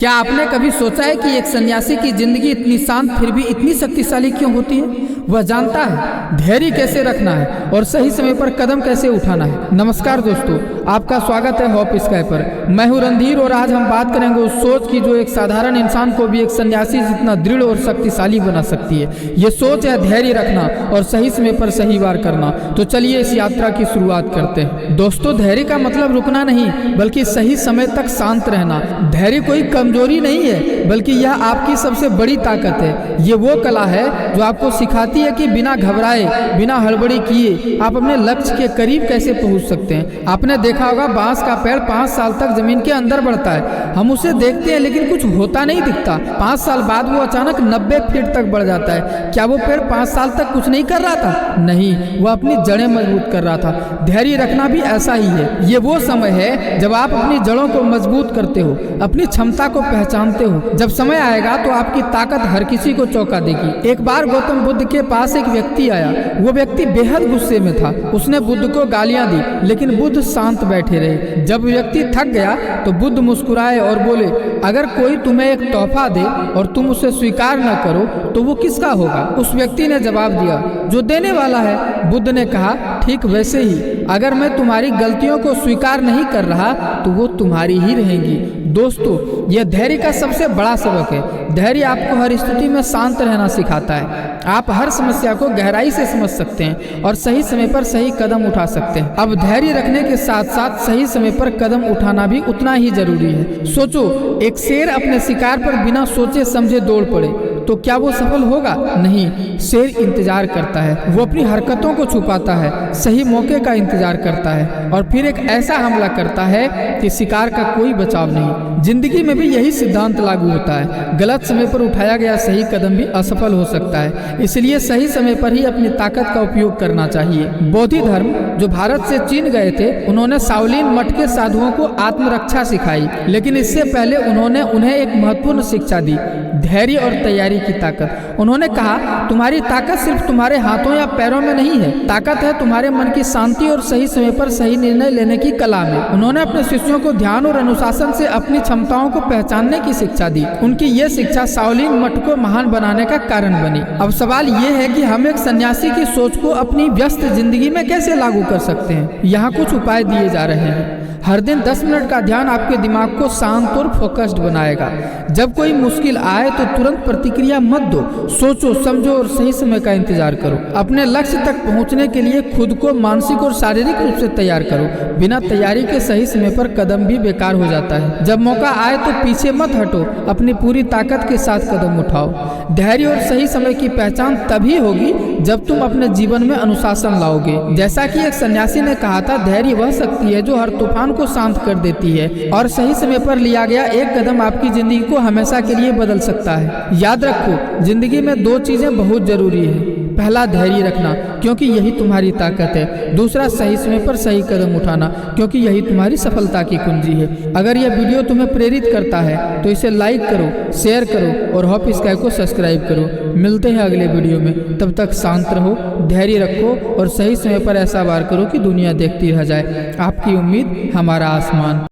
क्या आपने कभी सोचा है कि एक सन्यासी की जिंदगी इतनी शांत फिर भी इतनी शक्तिशाली क्यों होती है? वह जानता है धैर्य कैसे रखना है और सही समय पर कदम कैसे उठाना है। नमस्कार दोस्तों, आपका स्वागत है हॉप स्काई पर। मैं हूं रणधीर और आज हम बात करेंगे उस सोच की जो एक साधारण इंसान को भी एक सन्यासी जितना दृढ़ और शक्तिशाली बना सकती है। ये सोच है धैर्य रखना और सही समय पर सही वार करना। तो चलिए इस यात्रा की शुरुआत करते हैं। दोस्तों, धैर्य का मतलब रुकना नहीं बल्कि सही समय तक शांत रहना। धैर्य कोई कमजोरी नहीं है बल्कि यह आपकी सबसे बड़ी ताकत है। ये वो कला है जो आपको सिखाती है कि बिना घबराए, बिना हड़बड़ी किए आप अपने लक्ष्य के करीब कैसे पहुंच सकते हैं। आपने देखा होगा बांस का पेड़ 5 साल तक जमीन के अंदर बढ़ता है। हम उसे देखते हैं लेकिन कुछ होता नहीं दिखता। 5 साल बाद वो अचानक 90 फीट तक बढ़ जाता है। क्या वो पेड़ 5 साल तक कुछ नहीं कर रहा था? नहीं, वह अपनी जड़ें मजबूत कर रहा था। धैर्य रखना भी ऐसा ही है। ये वो समय है जब आप अपनी जड़ों को मजबूत करते हो, अपनी क्षमता को पहचानते हो। जब समय आएगा तो आपकी ताकत हर किसी को चौंका देगी। एक बार गौतम बुद्ध के पास एक व्यक्ति आया। वो व्यक्ति बेहद गुस्से में था। उसने बुद्ध को गालियां दी लेकिन बुद्ध शांत बैठे रहे। जब व्यक्ति थक गया तो बुद्ध मुस्कुराए और बोले, अगर कोई तुम्हें एक तोहफा दे और तुम उसे स्वीकार न करो तो वो किसका होगा? उस व्यक्ति ने जवाब दिया, जो देने वाला है। बुद्ध ने कहा, ठीक वैसे ही अगर मैं तुम्हारी गलतियों को स्वीकार नहीं कर रहा तो वो तुम्हारी ही रहेंगी। दोस्तों, यह धैर्य का सबसे बड़ा सबक है। धैर्य आपको हर स्थिति में शांत रहना सिखाता है। आप हर समस्या को गहराई से समझ सकते हैं और सही समय पर सही कदम उठा सकते हैं। अब धैर्य रखने के साथ साथ सही समय पर कदम उठाना भी उतना ही जरूरी है। सोचो, एक शेर अपने शिकार पर बिना सोचे समझे दौड़ पड़े तो क्या वो सफल होगा? नहीं, शेर इंतजार करता है। वो अपनी हरकतों को छुपाता है, सही मौके का इंतजार करता है और फिर एक ऐसा हमला करता है कि शिकार का कोई बचाव नहीं। जिंदगी में भी यही सिद्धांत लागू होता है। गलत समय पर उठाया गया सही कदम भी असफल हो सकता है। इसलिए सही समय पर ही अपनी ताकत का उपयोग करना चाहिए। बौद्ध धर्म जो भारत से चीन गए थे, उन्होंने शाओलिन मठ के साधुओं को आत्मरक्षा सिखाई, लेकिन इससे पहले उन्होंने उन्हें एक महत्वपूर्ण शिक्षा दी, धैर्य और तैयारी की ताकत। उन्होंने कहा, तुम्हारी ताकत सिर्फ तुम्हारे हाथों या पैरों में नहीं है, ताकत है तुम्हारे मन की शांति और सही समय पर सही निर्णय लेने की कला में। उन्होंने अपने शिष्यों को ध्यान और अनुशासन से अपनी क्षमताओं को पहचानने की शिक्षा दी। उनकी यह शिक्षा शाओलिन मठ को महान बनाने का कारण बनी। अब सवाल ये है कि हम एक सन्यासी की सोच को अपनी व्यस्त जिंदगी में कैसे लागू कर सकते हैं। यहाँ कुछ उपाय दिए जा रहे हैं। हर दिन 10 मिनट का ध्यान आपके दिमाग को शांत और फोकस्ड बनाएगा। जब कोई मुश्किल आए तो तुरंत प्रतिक्रिया मत दो, सोचो, समझो और सही समय का इंतजार करो। अपने लक्ष्य तक पहुंचने के लिए खुद को मानसिक और शारीरिक रूप से तैयार करो। बिना तैयारी के सही समय पर कदम भी बेकार हो जाता है। जब मौका आए तो पीछे मत हटो, अपनी पूरी ताकत के साथ कदम उठाओ। धैर्य और सही समय की पहचान तभी होगी जब तुम अपने जीवन में अनुशासन लाओगे। जैसा कि एक सन्यासी ने कहा था, धैर्य वह शक्ति है जो हर तूफान को शांत कर देती है और सही समय पर लिया गया एक कदम आपकी जिंदगी को हमेशा के लिए बदल सकता है। याद रखो, जिंदगी में 2 चीजें बहुत जरूरी है। पहला, धैर्य रखना क्योंकि यही तुम्हारी ताकत है। दूसरा, सही समय पर सही कदम उठाना क्योंकि यही तुम्हारी सफलता की कुंजी है। अगर यह वीडियो तुम्हें प्रेरित करता है तो इसे लाइक करो, शेयर करो और हॉप स्काई को सब्सक्राइब करो। मिलते हैं अगले वीडियो में। तब तक शांत रहो, धैर्य रखो और सही समय पर ऐसा वार करो कि दुनिया देखती रह जाए। आपकी उम्मीद हमारा आसमान।